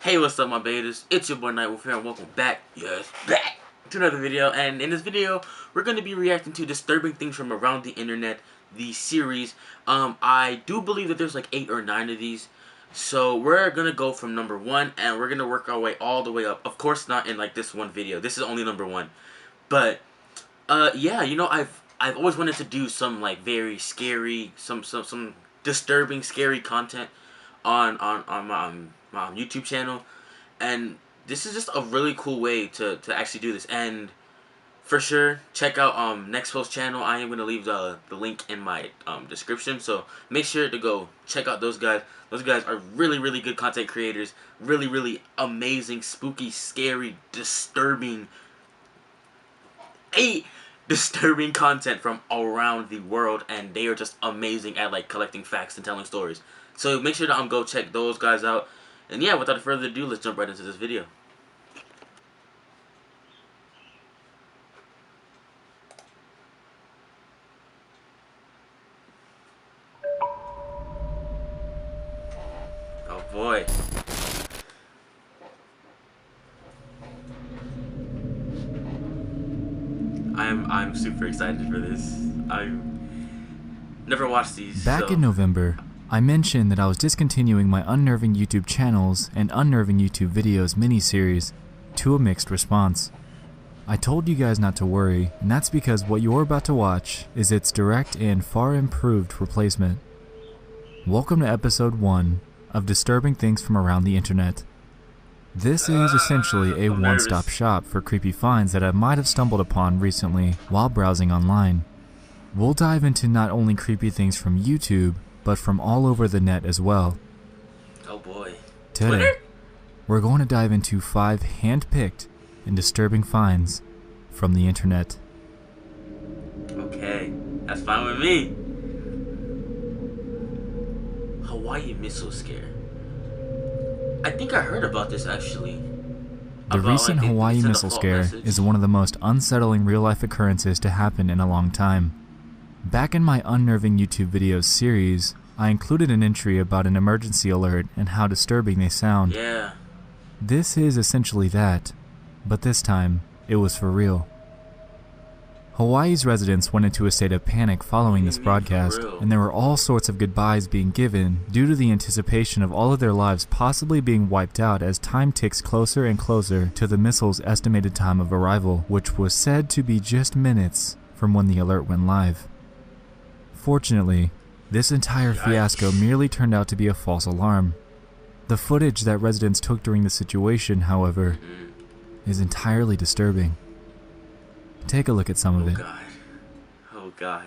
Hey, what's up, my betas? It's your boy NightWolf here, and welcome back, back to another video. And in this video, we're going to be reacting to disturbing things from around the internet, the series. I do believe that there's like 8 or 9 of these. So we're going to go from number 1, and we're going to work our way all the way up. Of course, not in like this one video. This is only number 1. But, yeah, you know, I've always wanted to do some like very scary, some disturbing, scary content on my YouTube channel, and this is just a really cool way to actually do this. And for sure, check out Nexpo's channel. I am gonna leave the link in my description, so make sure to go check out those guys. Those guys are really good content creators, really amazing, spooky, scary, disturbing content from around the world, and they are just amazing at like collecting facts and telling stories. So make sure to go check those guys out. And yeah, without further ado, let's jump right into this video. Oh boy. I'm super excited for this. I've never watched these. Back in November, I mentioned that I was discontinuing my Unnerving YouTube channels and Unnerving YouTube videos mini-series to a mixed response. I told you guys not to worry, and that's because what you're about to watch is its direct and far improved replacement. Welcome to episode 1 of Disturbing Things from Around the Internet. This is essentially a one-stop shop for creepy finds that I might have stumbled upon recently while browsing online. We'll dive into not only creepy things from YouTube, but from all over the net as well. Oh boy. Today, we're going to dive into 5 hand-picked and disturbing finds from the internet. Okay, that's fine with me. Hawaii missile scare. I think I heard about this actually. The recent Hawaii missile scare is one of the most unsettling real-life occurrences to happen in a long time. Back in my Unnerving YouTube videos series, I included an entry about an emergency alert and how disturbing they sound. Yeah. This is essentially that, but this time, it was for real. Hawaii's residents went into a state of panic following this broadcast, and there were all sorts of goodbyes being given due to the anticipation of all of their lives possibly being wiped out as time ticks closer and closer to the missile's estimated time of arrival, which was said to be just minutes from when the alert went live. Fortunately, this entire fiasco merely turned out to be a false alarm. The footage that residents took during the situation, however, is entirely disturbing. Take a look at some of it. Oh God.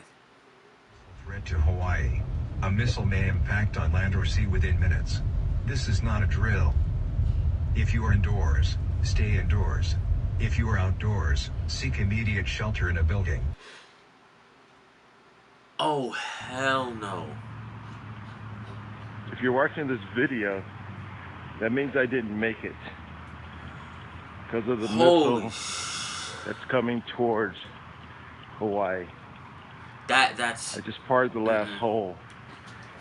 Threat to Hawaii. A missile may impact on land or sea within minutes. This is not a drill. If you are indoors, stay indoors. If you are outdoors, seek immediate shelter in a building. Oh, hell no. If you're watching this video, that means I didn't make it. Because of the missile that's coming towards Hawaii. That's... I just parted the last hole.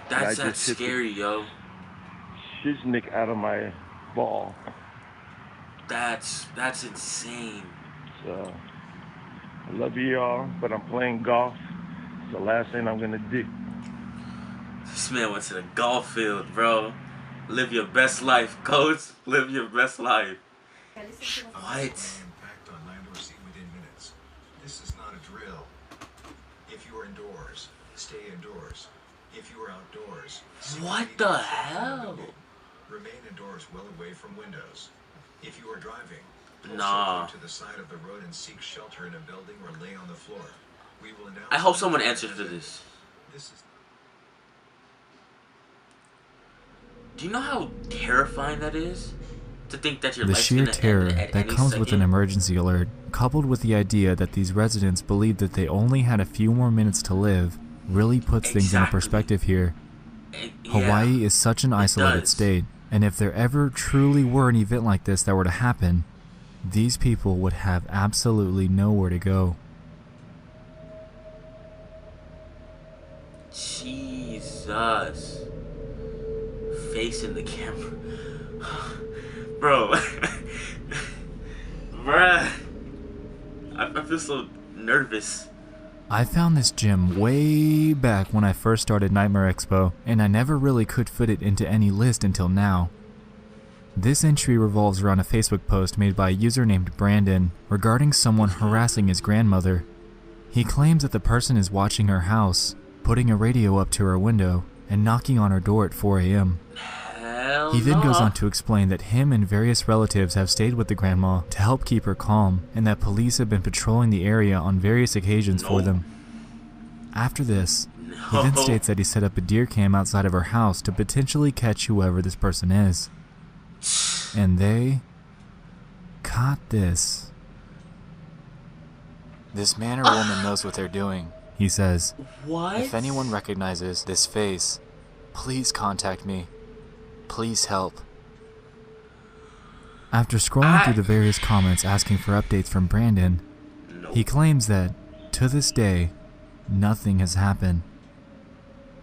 That's scary, yo. Shiznik out of my ball. That's insane. So, I love you all, but I'm playing golf. It's the last thing I'm gonna do. This man went to the golf field, bro. Live your best life, coach. Live your best life. What? This is not a drill. If you are indoors, stay indoors. If you are outdoors, what the hell? Remain indoors well away from windows. If you are driving, pull to the side of the road and seek shelter in a building or lay on the floor. We will announce. I hope someone answered for this. Do you know how terrifying that is? To think that your the sheer terror that comes with an emergency alert, coupled with the idea that these residents believed that they only had a few more minutes to live, really puts things into perspective here. Hawaii is such an isolated state, and if there ever truly were an event like this that were to happen, these people would have absolutely nowhere to go. Jesus. Facing the camera. bro. Bruh. I feel so nervous. I found this gym way back when I first started Nightmare Expo, and I never really could fit it into any list until now. This entry revolves around a Facebook post made by a user named Brandon regarding someone harassing his grandmother. He claims that the person is watching her house, putting a radio up to her window, and knocking on her door at 4 a.m. He then goes on to explain that him and various relatives have stayed with the grandma to help keep her calm, and that police have been patrolling the area on various occasions for them. After this, he then states that he set up a deer cam outside of her house to potentially catch whoever this person is. And they caught this. This man or woman knows what they're doing, he says. What? If anyone recognizes this face, please contact me. Please help. After scrolling through the various comments asking for updates from Brandon, he claims that, to this day, nothing has happened.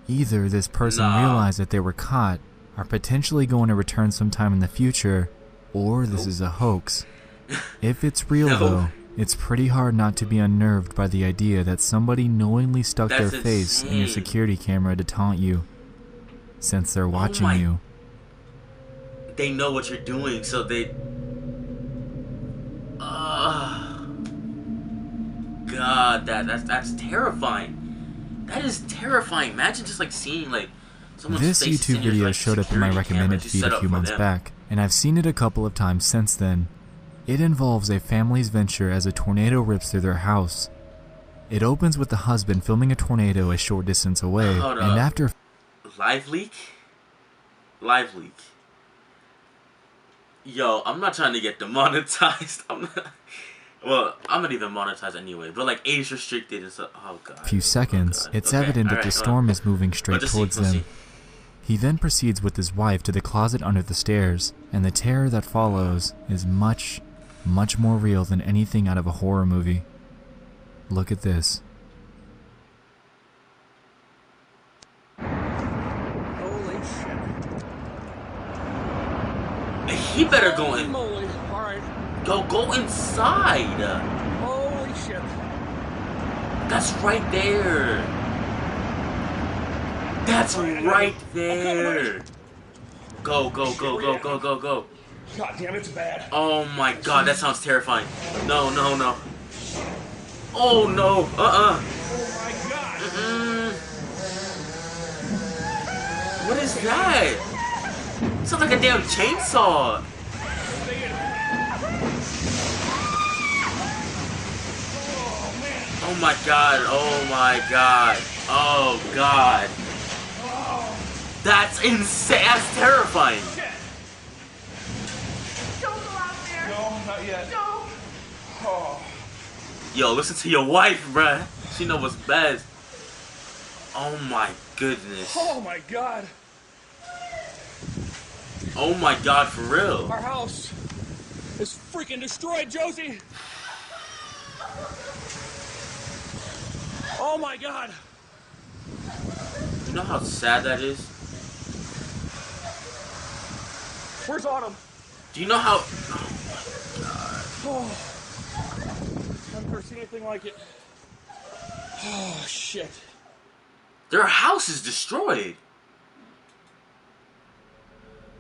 Either this person realized that they were caught, are potentially going to return sometime in the future, or this is a hoax. If it's real though, it's pretty hard not to be unnerved by the idea that somebody knowingly stuck their face in your security camera to taunt you, since they're watching you. They know what you're doing, so they... God, that's terrifying. That is terrifying. Imagine just like seeing like someone's This face YouTube in your, video like, showed up in my recommended feed a few months back, and I've seen it a couple of times since then. It involves a family's venture as a tornado rips through their house. It opens with the husband filming a tornado a short distance away, and after... Live leak? Live leak. Yo, I'm not trying to get demonetized. Well, I'm not even monetized anyway, but like age restricted is oh god. Few seconds, it's evident that the storm is moving straight towards them. He then proceeds with his wife to the closet under the stairs, and the terror that follows is much, much more real than anything out of a horror movie. Look at this. Holy shit. He better go in. Moly. All right. Go inside. Holy shit. That's right there. That's right there. Go. God damn, it's bad. Oh my god, that sounds terrifying. No. Oh no. Oh my god. What is that? It sounds like a damn chainsaw. Oh my god. Oh god. That's insane. That's terrifying. Don't go out there. No, not yet. No. Oh. Yo, listen to your wife, bruh. She know what's best. Oh my goodness. Oh my god. Oh my god, for real. Our house is freaking destroyed, Josie. Oh my god. You know how sad that is? Where's Autumn? Do you know how... Oh. I've never seen anything like it. Oh shit. Their house is destroyed.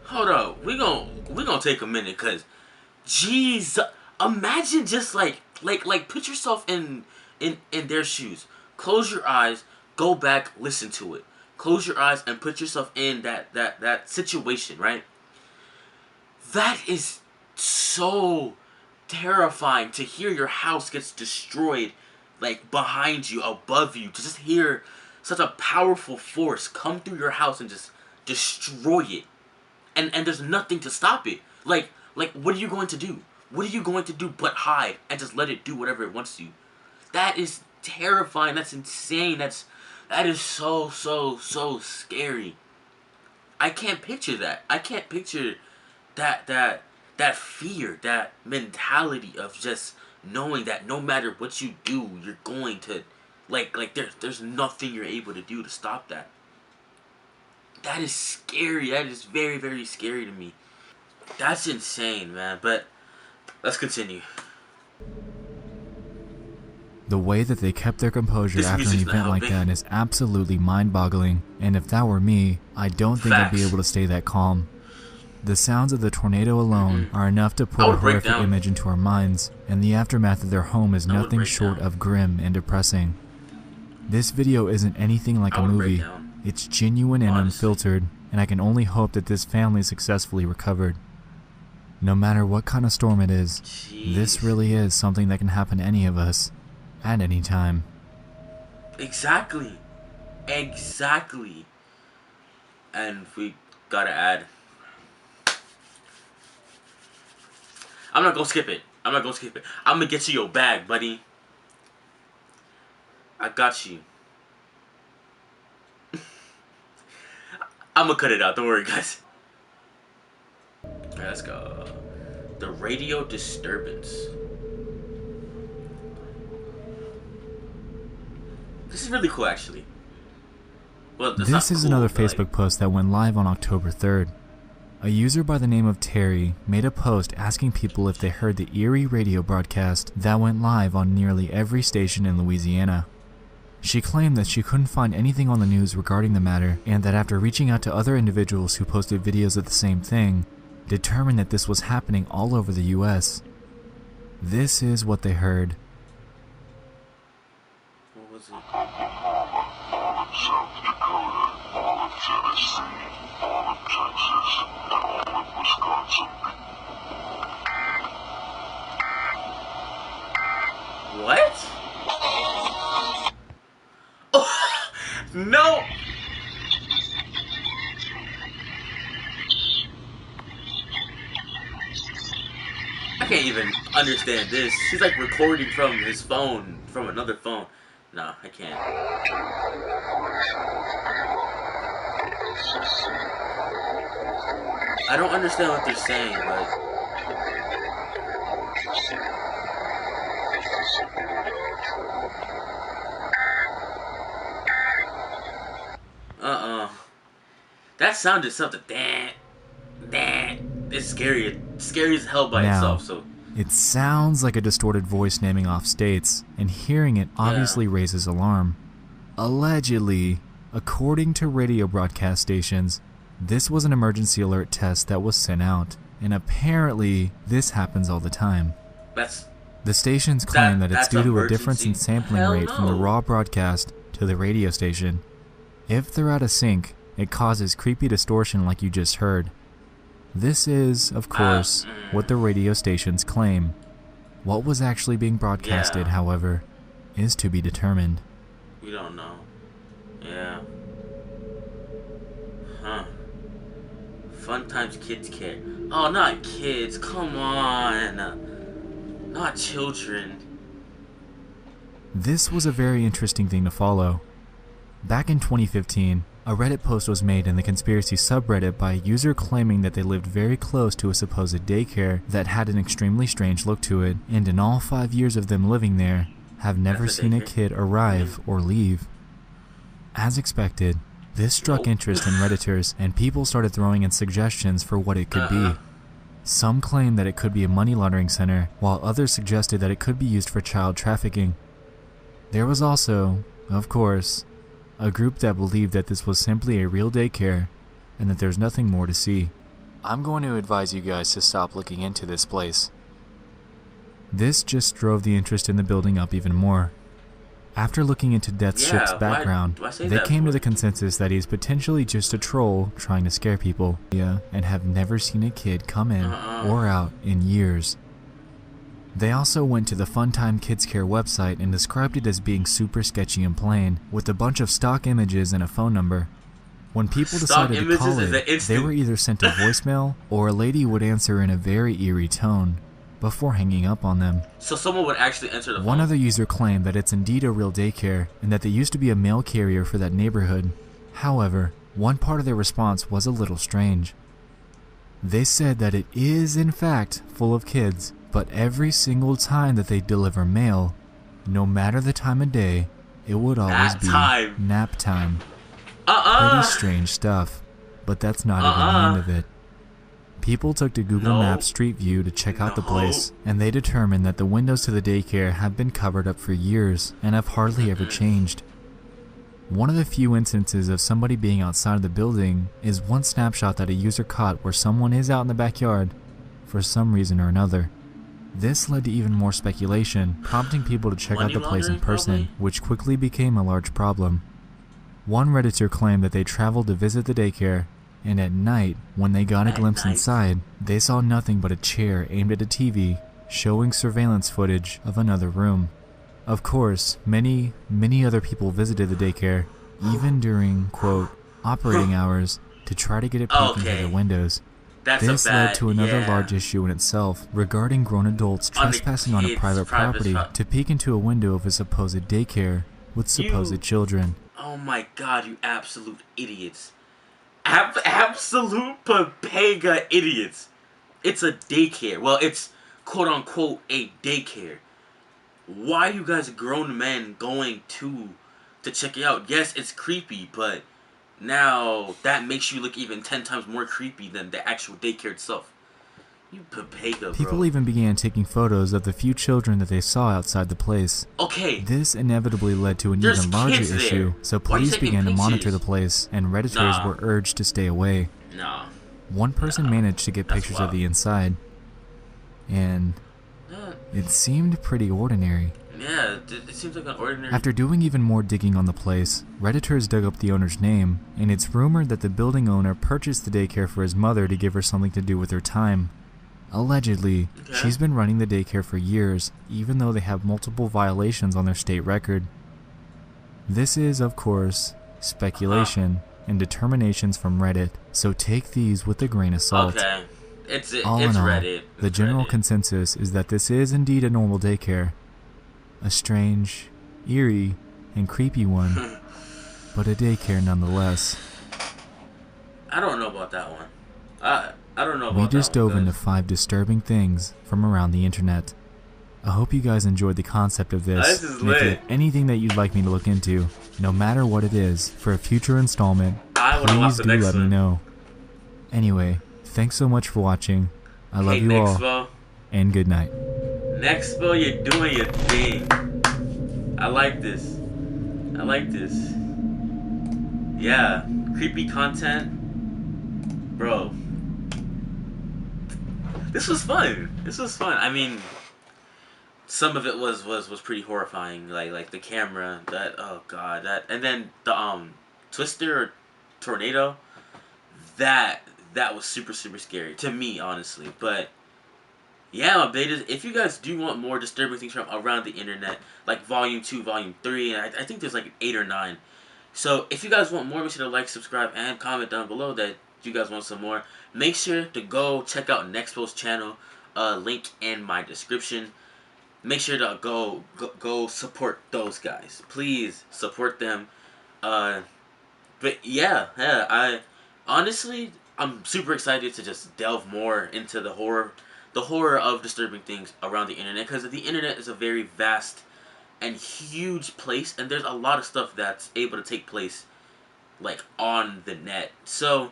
Hold up. We gonna take a minute, cause jeez, imagine just like put yourself in their shoes. Close your eyes, go back, listen to it. Close your eyes and put yourself in that situation, right? That is so terrifying to hear your house gets destroyed, like behind you, above you, to just hear such a powerful force come through your house and just destroy it. And there's nothing to stop it. Like what are you going to do? What are you going to do but hide and just let it do whatever it wants to? That is terrifying. That's insane. That is so scary. I can't picture that. I can't picture that fear, that mentality of just knowing that no matter what you do, you're going to there's nothing you're able to do to stop that. That is scary. That is very scary to me. That's insane, man. But let's continue. The way that they kept their composure after an event like that is absolutely mind-boggling, and if that were me, I don't think I'd be able to stay that calm. The sounds of the tornado alone are enough to put a horrific image into our minds, and the aftermath of their home is nothing short of grim and depressing. This video isn't anything like a movie. It's genuine and unfiltered, and I can only hope that this family successfully recovered. No matter what kind of storm it is, this really is something that can happen to any of us. At any time. Exactly. And we gotta add. I'm not gonna skip it. I'm gonna get you your bag, buddy. I got you. I'm gonna cut it out. Don't worry, guys. Alright, let's go. The radio disturbance. This is really cool, actually. Well, this is another Facebook post that went live on October 3rd. A user by the name of Terry made a post asking people if they heard the eerie radio broadcast that went live on nearly every station in Louisiana. She claimed that she couldn't find anything on the news regarding the matter, and that after reaching out to other individuals who posted videos of the same thing, determined that this was happening all over the US. This is what they heard. All of South Dakota, all of Tennessee, all of Texas, and all of Wisconsin. What? Oh, no! I can't even understand this. She's like recording from his phone, from another phone. No, I can't. I don't understand what they're saying, but... That sound is something. It's scary. It's scary as hell by itself, so... It sounds like a distorted voice naming off states, and hearing it obviously raises alarm. Allegedly, according to radio broadcast stations, this was an emergency alert test that was sent out, and apparently this happens all the time. The stations claim that it's due to a difference in sampling rate from the raw broadcast to the radio station. If they're out of sync, it causes creepy distortion like you just heard. This is, of course, what the radio stations claim. What was actually being broadcasted, however, is to be determined. We don't know. Yeah. Huh. Fun times kids care. Oh, not kids. Come on. Not children. This was a very interesting thing to follow. Back in 2015, a Reddit post was made in the conspiracy subreddit by a user claiming that they lived very close to a supposed daycare that had an extremely strange look to it, and in all 5 years of them living there, have never seen a kid arrive or leave. As expected, this struck interest in Redditors, and people started throwing in suggestions for what it could be. Some claimed that it could be a money laundering center, while others suggested that it could be used for child trafficking. There was also, of course, a group that believed that this was simply a real daycare and that there's nothing more to see. I'm going to advise you guys to stop looking into this place. This just drove the interest in the building up even more. After looking into Death's ship's background, they came to the consensus that he's potentially just a troll trying to scare people, and have never seen a kid come in or out in years. They also went to the Funtime Kids Care website and described it as being super sketchy and plain, with a bunch of stock images and a phone number. When people decided to call it, they were either sent a voicemail, or a lady would answer in a very eerie tone, before hanging up on them. So someone would actually answer the phone? One other user claimed that it's indeed a real daycare, and that they used to be a mail carrier for that neighborhood. However, one part of their response was a little strange. They said that it is in fact full of kids, but every single time that they deliver mail, no matter the time of day, it would always be nap time. Pretty strange stuff, but that's not even the end of it. People took to Google Maps Street View to check out the place, and they determined that the windows to the daycare have been covered up for years and have hardly ever changed. One of the few instances of somebody being outside of the building is one snapshot that a user caught where someone is out in the backyard for some reason or another. This led to even more speculation, prompting people to check out the place in person, which quickly became a large problem. One Redditor claimed that they traveled to visit the daycare, and at night, when they got a glimpse inside, they saw nothing but a chair aimed at a TV, showing surveillance footage of another room. Of course, many other people visited the daycare, even during, quote, operating hours, to try to get a peek into the windows. This led to another large issue in itself, regarding grown adults trespassing on a private property to peek into a window of a supposed daycare with supposed children. Oh my god, you absolute idiots. Absolute papega idiots. It's a daycare. Well, it's quote-unquote a daycare. Why are you guys grown men going to check it out? Yes, it's creepy, but now that makes you look even 10 times more creepy than the actual daycare itself. You papega, bro. People even began taking photos of the few children that they saw outside the place. Okay. This inevitably led to an even larger issue, so police began to monitor the place, and Redditors were urged to stay away. One person managed to get pictures of the inside, and it seemed pretty ordinary. Yeah, it seems like an ordinary... After doing even more digging on the place, Redditors dug up the owner's name, and it's rumored that the building owner purchased the daycare for his mother to give her something to do with her time. Allegedly, she's been running the daycare for years, even though they have multiple violations on their state record. This is, of course, speculation and determinations from Reddit, so take these with a grain of salt. Okay. All in all, Reddit. The general consensus is that this is indeed a normal daycare. A strange, eerie, and creepy one, but a daycare nonetheless. I don't know about that one. I don't know about that. We just dove into 5 disturbing things from around the internet. I hope you guys enjoyed the concept of this. This is and if you lit. have anything that you'd like me to look into, no matter what it is, for a future installment, please do let me know. Anyway, thanks so much for watching. I love you all, and good night. Nexpo, you're doing your thing. I like this. I like this. Yeah, creepy content. Bro. This was fun. This was fun. I mean, some of it was pretty horrifying. Like the camera, that, oh god, that, and then the twister or tornado, that was super scary to me, honestly. But yeah, my betas, if you guys do want more disturbing things from around the internet, like Volume 2, Volume 3, and I think there's like 8 or 9. So if you guys want more, make sure to like, subscribe, and comment down below that you guys want some more. Make sure to go check out Nexpo's channel, link in my description. Make sure to go support those guys. Please support them. But yeah, honestly, I'm super excited to just delve more into the horror of disturbing things around the internet, because the internet is a very vast and huge place, and there's a lot of stuff that's able to take place like on the net. So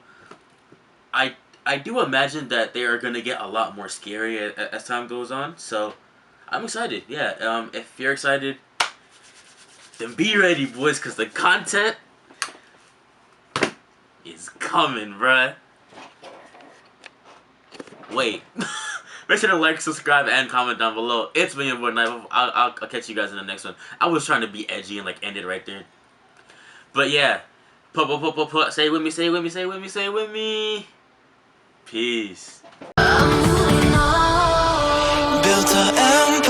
I do imagine that they are gonna get a lot more scary as time goes on. So I'm excited. Yeah. If you're excited, then be ready, boys, because the content is coming, bruh. Wait. Make sure to like, subscribe, and comment down below. It's been your boy NightWolf. I'll catch you guys in the next one. I was trying to be edgy and like end it right there. But yeah. Say it with me, say it with me, say it with me, say it with me. Peace. Built a empire.